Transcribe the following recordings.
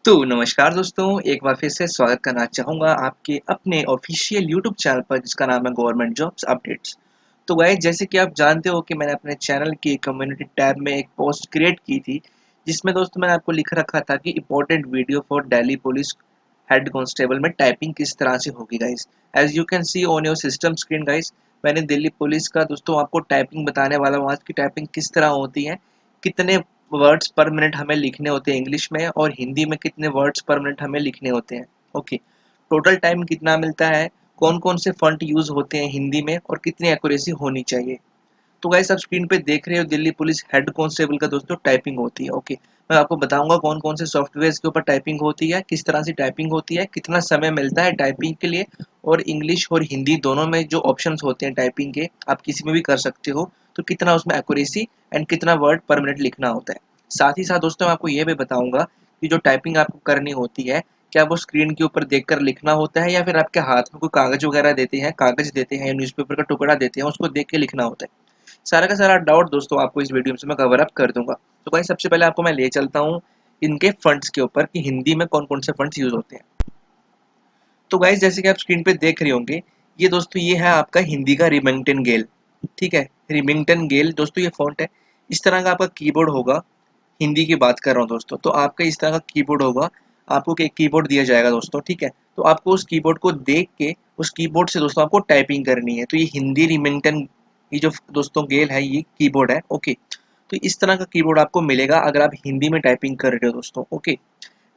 तो नमस्कार दोस्तों, एक बार फिर से स्वागत करना चाहूँगा आपके अपने ऑफिशियल यूट्यूब चैनल पर जिसका नाम है गवर्नमेंट जॉब्स अपडेट्स। तो गाइस, जैसे कि आप जानते हो कि मैंने अपने चैनल की कम्युनिटी टैब में एक पोस्ट क्रिएट की थी, जिसमें दोस्तों मैंने आपको लिख रखा था कि important video for Delhi police head constable में टाइपिंग किस तरह से होगी guys. As you can see on your system screen guys, मैंने दिल्ली पुलिस का दोस्तों आपको टाइपिंग बताने वाला हूँ, आज की टाइपिंग किस तरह होती है, कितने वर्ड्स पर मिनट हमें लिखने होते हैं इंग्लिश में, और हिंदी में कितने वर्ड्स पर मिनट हमें लिखने होते हैं। ओके, टोटल टाइम कितना मिलता है, कौन कौन से फॉन्ट यूज होते हैं हिंदी में, और कितनी एक्यूरेसी होनी चाहिए। तो गाइस, आप स्क्रीन पे देख रहे हो दिल्ली पुलिस हेड कांस्टेबल का दोस्तों टाइपिंग होती है। ओके, मैं आपको बताऊंगा कौन कौन से सॉफ्टवेयर के ऊपर टाइपिंग होती है, किस तरह से टाइपिंग होती है, कितना समय मिलता है टाइपिंग के लिए, और इंग्लिश और हिंदी दोनों में जो ऑप्शंस होते हैं टाइपिंग के, आप किसी में भी कर सकते हो, तो कितना उसमें एक्यूरेसी एंड कितना वर्ड पर मिनट लिखना होता है। साथ ही साथ दोस्तों मैं आपको ये भी बताऊंगा कि जो टाइपिंग आपको करनी होती है, क्या वो स्क्रीन के ऊपर देखकर लिखना होता है, या फिर आपके हाथ में कोई कागज वगैरह देते हैं, कागज देते हैं या न्यूज़पेपर का टुकड़ा देते हैं, उसको देख के लिखना होता है। सारा का सारा डाउट दोस्तों आपको इस वीडियो में मैं कवर अप कर दूंगा। तो भाई, सबसे पहले आपको मैं ले चलता हूँ इनके फंड्स के ऊपर कि हिंदी में कौन कौन से फंड्स यूज होते हैं। तो गाइस, जैसे कि आप स्क्रीन पे देख रहे होंगे, ये दोस्तों ये है आपका हिंदी का रिमिंगटन गेल। ठीक है, रिमिंगटन गेल दोस्तों ये फॉन्ट है। इस तरह का आपका कीबोर्ड होगा। हिंदी की बात कर रहा हूँ दोस्तों, तो आपका इस तरह का कीबोर्ड होगा। आपको एक कीबोर्ड दिया जाएगा दोस्तों, ठीक है। तो आपको उस कीबोर्ड को देख के उस कीबोर्ड से दोस्तों आपको टाइपिंग करनी है। तो ये हिंदी रिमिंगटन, ये जो दोस्तों गेल है, ये कीबोर्ड है। ओके, तो इस तरह का कीबोर्ड आपको मिलेगा अगर आप हिंदी में टाइपिंग कर रहे हो दोस्तों। ओके,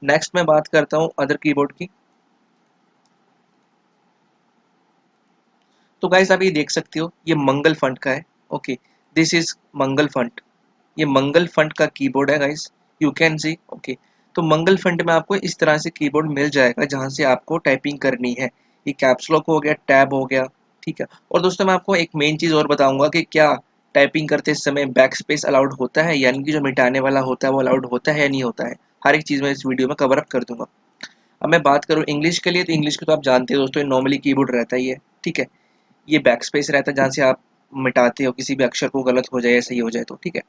नेक्स्ट मैं बात करता हूँ अदर कीबोर्ड की। तो गाइस, आप ये देख सकते हो, ये मंगल फंट का है। Okay, this is Mangal font. ये मंगल फंट का कीबोर्ड है guys, you can see. Okay, तो मंगल फंट में आपको इस तरह से कीबोर्ड मिल जाएगा जहां से आपको टाइपिंग करनी है। ये कैप्स लॉक हो गया, टैब हो गया। ठीक है, और दोस्तों मैं आपको एक मेन चीज और बताऊंगा कि क्या टाइपिंग करते समय बैक स्पेस अलाउड होता है, यानी कि जो मिटाने वाला होता है वो अलाउड होता है या नहीं होता है। हर एक चीज मैं इस वीडियो में कवर अप कर दूंगा। अब मैं बात करूँ इंग्लिश के लिए, तो इंग्लिश के तो आप जानते हो दोस्तों, नॉर्मली कीबोर्ड रहता ही है। ठीक है, ये बैक स्पेस रहता है जहाँ से आप मिटाते हो किसी भी अक्षर को, गलत हो जाए या सही हो जाए तो। ठीक है,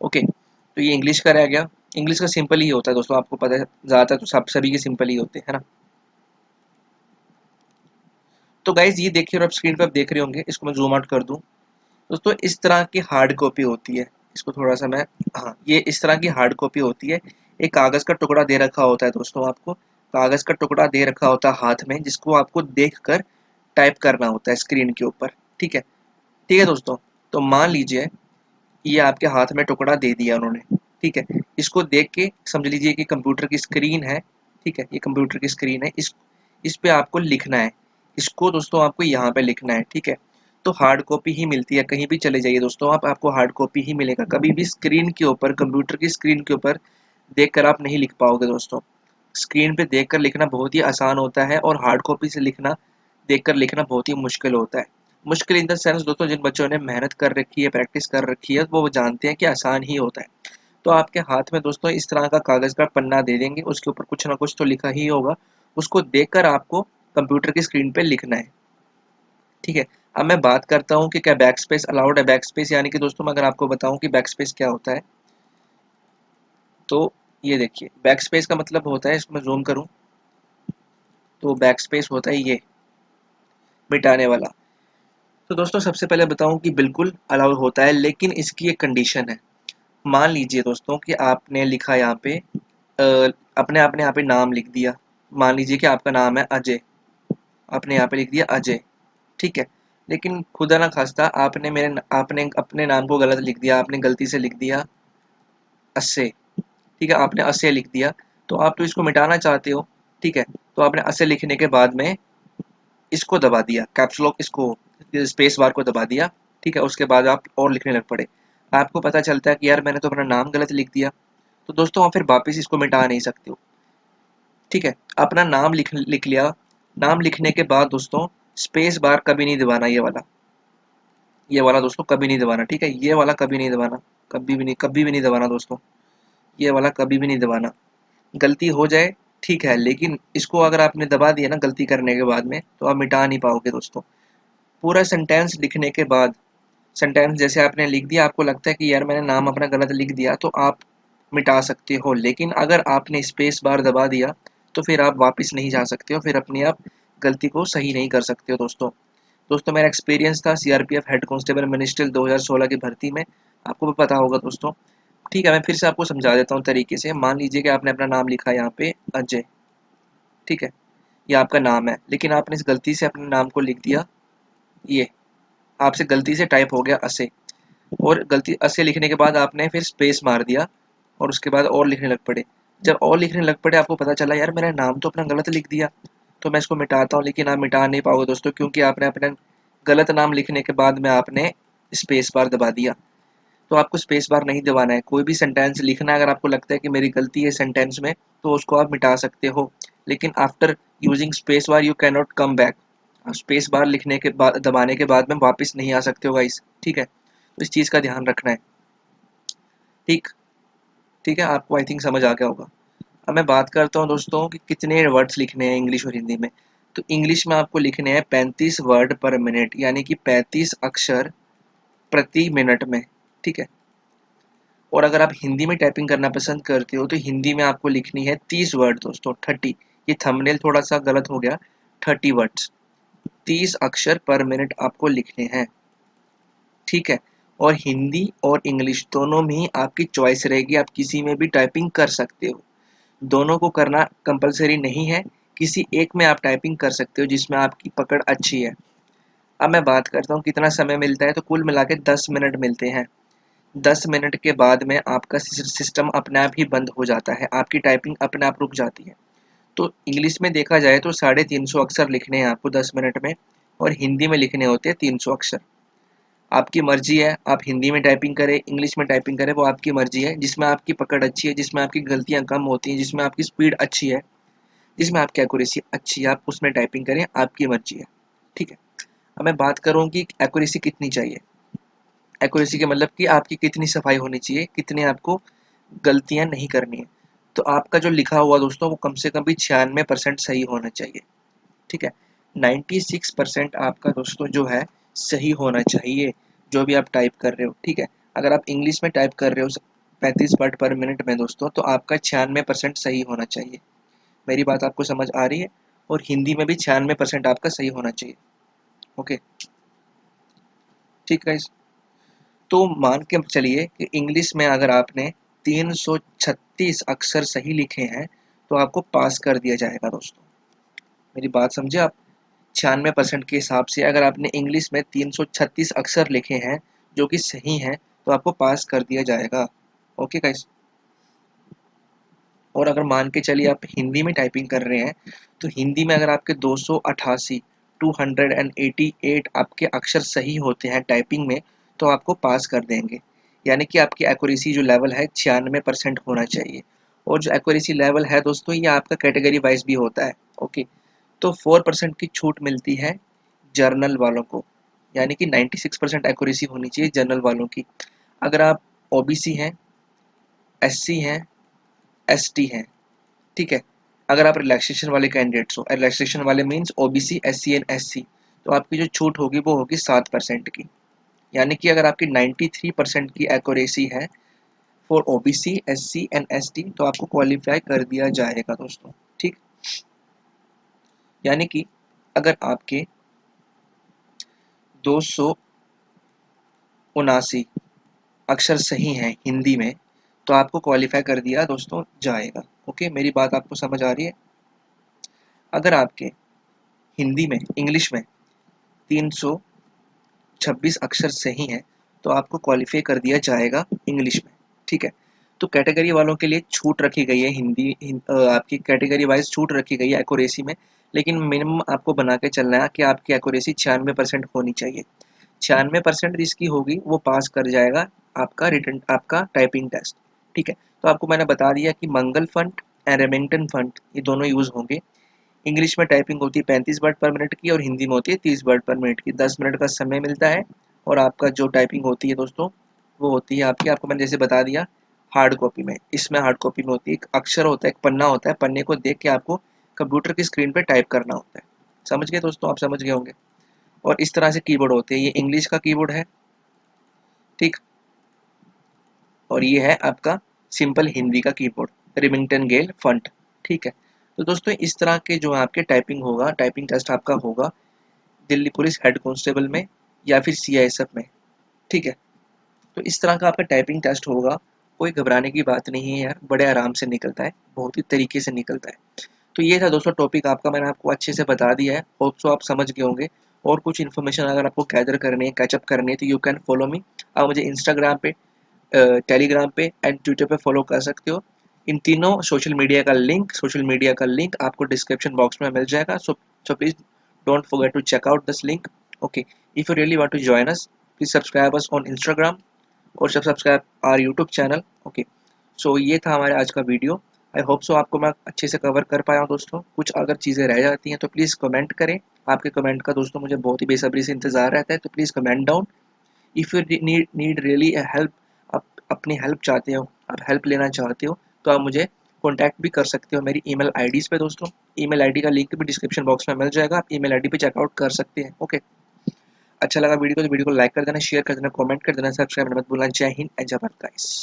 ओके, तो ये इंग्लिश का रह गया। इंग्लिश का सिंपल ही होता है दोस्तों, आपको पता है, ज़्यादातर तो सब सभी के सिंपल ही होते हैं, है ना। तो गाइज, ये देखिए, और आप स्क्रीन पर आप देख रहे होंगे, इसको मैं जूम आउट कर दूं दोस्तों, इस तरह की हार्ड कॉपी होती है। इसको थोड़ा सा मैं, हाँ, ये इस तरह की हार्ड कॉपी होती है। एक कागज़ का टुकड़ा दे रखा होता है दोस्तों, आपको कागज़ का टुकड़ा दे रखा होता है हाथ में, जिसको आपको देख कर टाइप करना होता है स्क्रीन के ऊपर। ठीक है, ठीक है दोस्तों। तो मान लीजिए ये आपके हाथ में टुकड़ा दे दिया उन्होंने। ठीक है, इसको देख के समझ लीजिए कि कंप्यूटर की स्क्रीन है। ठीक है, ये कंप्यूटर की स्क्रीन है, इस पे आपको लिखना है। इसको दोस्तों आपको यहाँ पे लिखना है। ठीक है, तो हार्ड कॉपी ही मिलती है, कहीं भी चले जाइए दोस्तों आप, आपको हार्ड कॉपी ही मिलेगा। कभी भी स्क्रीन के ऊपर, कंप्यूटर की स्क्रीन के ऊपर देख कर आप नहीं लिख पाओगे दोस्तों। स्क्रीन पे देख कर लिखना बहुत ही आसान होता है, और हार्ड कॉपी से लिखना, देख कर लिखना बहुत ही मुश्किल होता है। मुश्किल इन द सेंस दोस्तों, जिन बच्चों ने मेहनत कर रखी है, प्रैक्टिस कर रखी है, वो जानते हैं कि आसान ही होता है। तो आपके हाथ में दोस्तों इस तरह का कागज़ का पन्ना दे देंगे, उसके ऊपर कुछ ना कुछ तो लिखा ही होगा। उसको देखकर आपको कंप्यूटर की स्क्रीन पे लिखना है। ठीक है, अब मैं बात करता हूँ कि क्या बैक स्पेस अलाउड है। बैक स्पेस यानी कि दोस्तों मैं अगर आपको बताऊँ कि बैक स्पेस क्या होता है, तो ये देखिए, बैक स्पेस का मतलब होता है, इसको मैं जूम करूँ तो बैक स्पेस होता है ये मिटाने वाला। तो दोस्तों सबसे पहले बताऊं कि बिल्कुल अलाउड होता है, लेकिन इसकी एक कंडीशन है। मान लीजिए दोस्तों कि आपने लिखा यहाँ पे, अपने आपने यहाँ पे नाम लिख दिया। मान लीजिए कि आपका नाम है अजय, आपने यहाँ पे लिख दिया अजय। ठीक है, लेकिन खुदा ना खास्ता आपने अपने नाम को गलत लिख दिया, आपने गलती से लिख दिया अस्से। ठीक है, आपने अस्से लिख दिया, तो आप तो इसको मिटाना चाहते हो। ठीक है, तो आपने अस्से लिखने के बाद में इसको दबा दिया, कैप्स लॉक, इसको स्पेस बार को दबा दिया। ठीक है, उसके बाद आप और लिखने लग पड़े। आपको पता चलता है कि यार मैंने तो अपना नाम गलत लिख दिया। तो दोस्तों आप फिर वापस इसको मिटा नहीं सकते हो। ठीक है, अपना नाम लिख लिया। नाम लिखने के बाद दोस्तों स्पेस बार कभी नहीं दबाना, ये वाला दोस्तों कभी नहीं दबाना। ठीक है, ये वाला कभी नहीं दबाना, कभी भी नहीं दबाना दोस्तों। ये वाला कभी भी नहीं दबाना। गलती हो जाए ठीक है, लेकिन इसको अगर आपने दबा दिया ना गलती करने के बाद में, तो आप मिटा नहीं पाओगे दोस्तों। पूरा सेंटेंस लिखने के बाद, सेंटेंस जैसे आपने लिख दिया, आपको लगता है कि यार मैंने नाम अपना गलत लिख दिया, तो आप मिटा सकते हो, लेकिन अगर आपने स्पेस बार दबा दिया तो फिर आप वापस नहीं जा सकते हो, फिर अपनी आप गलती को सही नहीं कर सकते हो दोस्तों। दोस्तों मेरा एक्सपीरियंस था सीआरपीएफ हेड कांस्टेबल मिनिस्ट्रियल 2016 की भर्ती में, आपको भी पता होगा दोस्तों। ठीक है, मैं फिर से आपको समझा देता हूँ तरीके से। मान लीजिए कि आपने अपना नाम लिखा यहाँ पे अजय, ठीक है, ये आपका नाम है, लेकिन आपने इस गलती से अपने नाम को लिख दिया, ये आपसे गलती से टाइप हो गया असे, और गलती असे लिखने के बाद आपने फिर स्पेस मार दिया और उसके बाद और लिखने लग पड़े। जब और लिखने लग पड़े आपको पता चला यार मेरा नाम तो अपना गलत लिख दिया, तो मैं इसको मिटाता हूँ, लेकिन आप मिटा नहीं पाओगे दोस्तों, क्योंकि आपने अपना गलत नाम लिखने के बाद में आपने स्पेस बार दबा दिया। तो आपको स्पेस बार नहीं दबाना है। कोई भी सेंटेंस लिखना है, अगर आपको लगता है कि मेरी गलती है सेंटेंस में, तो उसको आप मिटा सकते हो, लेकिन after using space bar you can not come back. Space bar लिखने के बाद दबाने के बाद में वापस नहीं आ सकते हो गाइस, ठीक है। तो इस चीज़ का ध्यान रखना है, ठीक। ठीक है, आपको आई थिंक समझ आ गया होगा। अब मैं बात करता हूँ दोस्तों कि कितने वर्ड्स लिखने हैं इंग्लिश और हिंदी में। तो इंग्लिश में आपको लिखने हैं 35 वर्ड पर मिनट, यानी कि 35 अक्षर प्रति मिनट में, ठीक है। और अगर आप हिंदी में टाइपिंग करना पसंद करते हो तो हिंदी में आपको लिखनी है 30 वर्ड दोस्तों, 30। ये थंबनेल थोड़ा सा गलत हो गया, 30 वर्ड्स, 30 अक्षर पर मिनट आपको लिखने हैं, ठीक है। और हिंदी और इंग्लिश दोनों में ही आपकी चॉइस रहेगी, आप किसी में भी टाइपिंग कर सकते हो। दोनों को करना कंपलसरी नहीं है, किसी एक में आप टाइपिंग कर सकते हो जिसमें आपकी पकड़ अच्छी है। अब मैं बात करता हूँ कितना समय मिलता है, तो कुल मिला के 10 मिनट मिलते हैं। 10 मिनट के बाद में आपका सिस्टम अपने आप ही बंद हो जाता है, आपकी टाइपिंग अपने आप रुक जाती है। तो इंग्लिश में देखा जाए तो 350 अक्षर लिखने हैं आपको 10 मिनट में, और हिंदी में लिखने होते हैं 300 अक्षर। आपकी मर्जी है, आप हिंदी में टाइपिंग करें इंग्लिश में टाइपिंग करें, वो आपकी मर्जी है। जिसमें आपकी पकड़ अच्छी है, जिसमें आपकी गलतियां कम होती हैं, जिसमें आपकी स्पीड अच्छी है, जिसमें आपकी एक्यूरेसी अच्छी है, आप उसमें टाइपिंग करें, आपकी मर्जी है, ठीक है। अब मैं बात करूँ कि एक्यूरेसी कितनी चाहिए। एक्यूरेसी के मतलब कि आपकी कितनी सफाई होनी चाहिए, कितनी आपको गलतियां नहीं करनी है। तो आपका जो लिखा हुआ दोस्तों वो कम से कम भी 96% सही होना चाहिए, ठीक है। 96% आपका दोस्तों जो है सही होना चाहिए, जो भी आप टाइप कर रहे हो, ठीक है। अगर आप इंग्लिश में टाइप कर रहे हो 35 वर्ड पर मिनट में दोस्तों, तो आपका 96% सही होना चाहिए। मेरी बात आपको समझ आ रही है। और हिंदी में भी 96% आपका सही होना चाहिए, ओके, ठीक है। तो मान के चलिए कि इंग्लिश में अगर आपने 336 अक्षर सही लिखे हैं तो आपको पास कर दिया जाएगा दोस्तों। मेरी बात समझे आप। 96% के हिसाब से अगर आपने इंग्लिश में 336 अक्षर लिखे हैं जो कि सही हैं, तो आपको पास कर दिया जाएगा, ओके गाइस। और अगर मान के चलिए आप हिंदी में टाइपिंग कर रहे हैं, तो हिंदी में अगर आपके 288 288 आपके अक्षर सही होते हैं टाइपिंग में, तो आपको पास कर देंगे। यानी कि आपकी एक्यूरेसी जो लेवल है 96% होना चाहिए। और जो एक्यूरेसी लेवल है दोस्तों ये आपका कैटेगरी वाइज भी होता है, ओके। तो 4% की छूट मिलती है जर्नल वालों को, यानी कि 96% एक्यूरेसी होनी चाहिए जर्नल वालों की। अगर आप ओबीसी हैं, एससी हैं, एसटी हैं, ठीक है। अगर आप रिलैक्सेशन वाले कैंडिडेट्स हो, रिलैक्सेशन वाले means OBC, SC and SC, तो आपकी जो छूट होगी वो होगी 7% की। यानी कि अगर आपकी 93% की एक्यूरेसी है for OBC, SC and ST, तो आपको क्वालिफाई कर दिया जाएगा दोस्तों, ठीक। यानी कि अगर आपके 279 अक्षर सही हैं हिंदी में, तो आपको क्वालिफाई कर दिया दोस्तों जाएगा, ओके। मेरी बात आपको समझ आ रही है। अगर आपके हिंदी में इंग्लिश में 326 अक्षर सही हैं, तो आपको क्वालिफाई कर दिया जाएगा इंग्लिश में, ठीक है। तो कैटेगरी वालों के लिए छूट रखी गई है आपकी कैटेगरी वाइज छूट रखी गई है एक्यूरेसी में, लेकिन मिनिमम आपको बना के चलना है कि आपकी एक्यूरेसी 96% होनी चाहिए। 96% जिसकी होगी वो पास कर जाएगा आपका रिटर्न, आपका टाइपिंग टेस्ट, ठीक है। तो आपको मैंने बता दिया कि मंगल फंड एंड रेमिंगटन फंड ये दोनों यूज होंगे। इंग्लिश में टाइपिंग होती है 35 वर्ड पर मिनट की, और हिंदी में होती है 30 वर्ड पर मिनट की। 10 मिनट का समय मिलता है। और आपका जो टाइपिंग होती है दोस्तों वो होती है आपकी, आपको मैंने जैसे बता दिया, हार्ड कॉपी में। इसमें हार्ड कॉपी में होती है एक अक्षर होता है, एक पन्ना होता है, पन्ने को देख के आपको कंप्यूटर की स्क्रीन पर टाइप करना होता है। समझ गए दोस्तों, आप समझ गए होंगे। और इस तरह से कीबोर्ड होते हैं, ये इंग्लिश का कीबोर्ड है, ठीक। और ये है आपका सिंपल हिंदी का कीबोर्ड, रिमिंगटन गेल फंट। ठीक है, तो दोस्तों इस तरह के जो आपके टाइपिंग होगा, टाइपिंग टेस्ट आपका होगा दिल्ली पुलिस हेड कांस्टेबल में या फिर सीआईएसएफ में। ठीक है, तो इस तरह का आपका टाइपिंग टेस्ट होगा। कोई घबराने की बात नहीं है यार, बड़े आराम से निकलता है, बहुत ही तरीके से निकलता है। तो ये था दोस्तों टॉपिक आपका, मैंने आपको अच्छे से बता दिया है, होप सो आप समझ गए होंगे। और कुछ इन्फॉर्मेशन अगर आपको गैदर करनी है, कैचअप करनी है, तो यू कैन फॉलो मी। आप मुझे इंस्टाग्राम पे, टेलीग्राम पे एंड ट्विटर पे फॉलो कर सकते हो। इन तीनों सोशल मीडिया का लिंक आपको डिस्क्रिप्शन बॉक्स में मिल जाएगा। So please don't forget to check out this link. Okay, if you really want to join us, please subscribe us on Instagram और subscribe our YouTube channel. Okay, so ये था हमारे आज का वीडियो। आई होप सो आपको मैं अच्छे से कवर कर पाया हूँ दोस्तों। कुछ अगर चीज़ें रह जाती हैं तो प्लीज़ कमेंट करें। आपके कमेंट का दोस्तों मुझे बहुत ही बेसब्री से इंतजार रहता है, तो please comment down. If you need really help, आप अपनी हेल्प चाहते हो, आप हेल्प लेना चाहते हो, तो आप मुझे कॉन्टैक्ट भी कर सकते हो मेरी ईमेल आईडीज़ पे दोस्तों। ईमेल आईडी का लिंक भी डिस्क्रिप्शन बॉक्स में मिल जाएगा, आप ईमेल आईडी पे चेकआउट कर सकते हैं। ओके, अच्छा लगा वीडियो को तो वीडियो को लाइक कर देना, शेयर कर देना, कमेंट कर देना, सब्सक्राइब मत भूलना। जय हिंद एंड जय भारत गाइस।